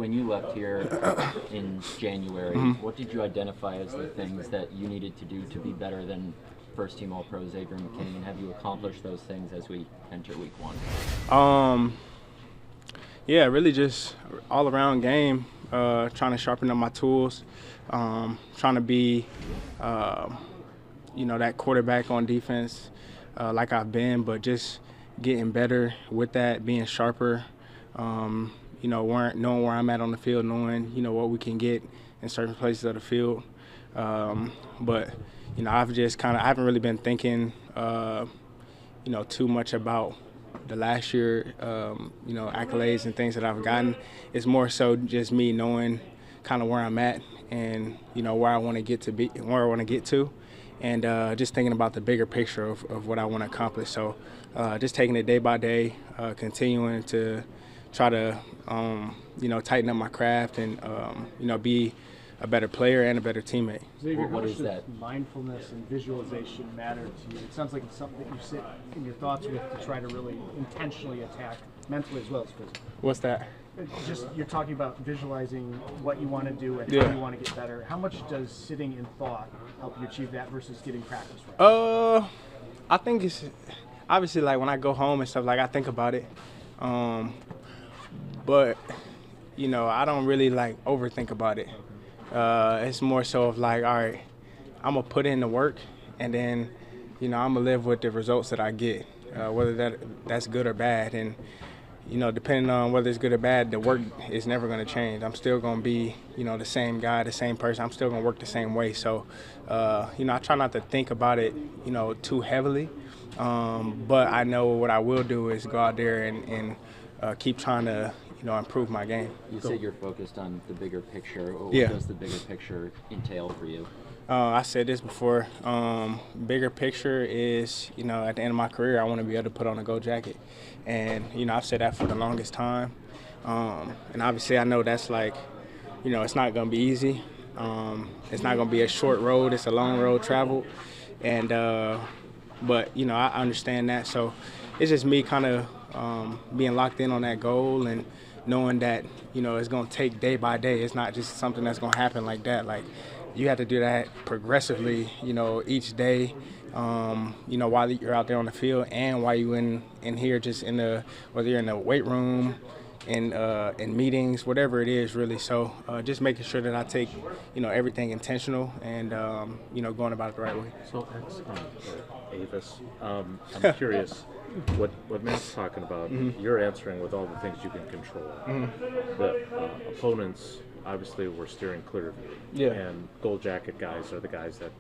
when you left here in January, what did you identify as the things that you needed to do to be better than first-team All-Pro Xavier McKinney, and have you accomplished those things as we enter Week 1? Yeah, really just all-around game, trying to sharpen up my tools, trying to be, that quarterback on defense like I've been, but just getting better with that, being sharper, knowing where I'm at on the field, knowing, what we can get in certain places of the field. But I haven't really been thinking, too much about the last year, accolades and things that I've gotten. It's more so just me knowing kind of where I'm at and, where I want to get to, and just thinking about the bigger picture of what I want to accomplish. So just taking it day by day, continuing to try to, tighten up my craft and, be a better player and a better teammate. Xavier, what is does that? Mindfulness and visualization matter to you? It sounds like it's something that you sit in your thoughts with to try to really intentionally attack mentally as well as physically. What's that? Just you're talking about visualizing what you want to do and how you want to get better. How much does sitting in thought help you achieve that versus getting practice right? I think it's obviously like when I go home and stuff, like I think about it. But I don't really like overthink about it. It's more so of like, all right, I'm gonna put in the work, and then, I'm gonna live with the results that I get, whether that's good or bad. And depending on whether it's good or bad, the work is never gonna change. I'm still gonna be, the same guy, the same person. I'm still gonna work the same way. So, I try not to think about it, too heavily. But I know what I will do is go out there and keep trying to, improve my game. You said you're focused on the bigger picture. What does the bigger picture entail for you? I said this before. Bigger picture is, at the end of my career, I want to be able to put on a gold jacket. And, I've said that for the longest time. And obviously I know that's like, it's not going to be easy. It's not going to be a short road. It's a long road traveled. And, but, I understand that. So it's just me kind of being locked in on that goal and knowing that, it's going to take day by day. It's not just something that's going to happen like that. Like, you have to do that progressively, each day, while you're out there on the field and while you in here just whether you're in the weight room, in meetings, whatever it is really. So just making sure that I take, everything intentional and, going about it the right way. So, Avis, I'm curious. What Matt's talking about, you're answering with all the things you can control. The opponents obviously were steering clear of you. Yeah. And gold jacket guys are the guys that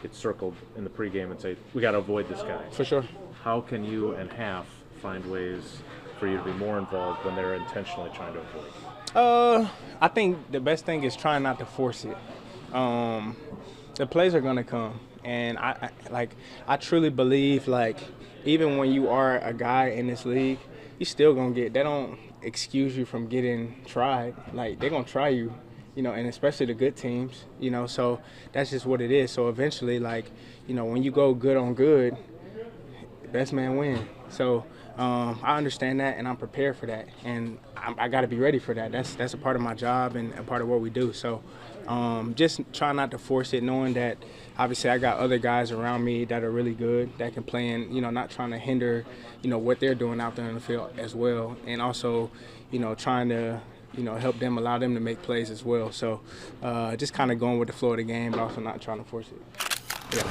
get circled in the pregame and say, we got to avoid this guy. For sure. How can you and Half find ways for you to be more involved when they're intentionally trying to avoid? I think the best thing is trying not to force it. The plays are going to come. And I truly believe, like, even when you are a guy in this league, you still gonna they don't excuse you from getting tried. Like, they're gonna try you, and especially the good teams, so that's just what it is. So eventually, like, when you go good on good, best man win. So I understand that, and I'm prepared for that, and I got to be ready for that. That's a part of my job and a part of what we do. So just try not to force it, knowing that obviously I got other guys around me that are really good, that can play in, not trying to hinder, what they're doing out there in the field as well, and also, trying to, help them, allow them to make plays as well. So just kind of going with the flow of the game, but also not trying to force it. Yeah.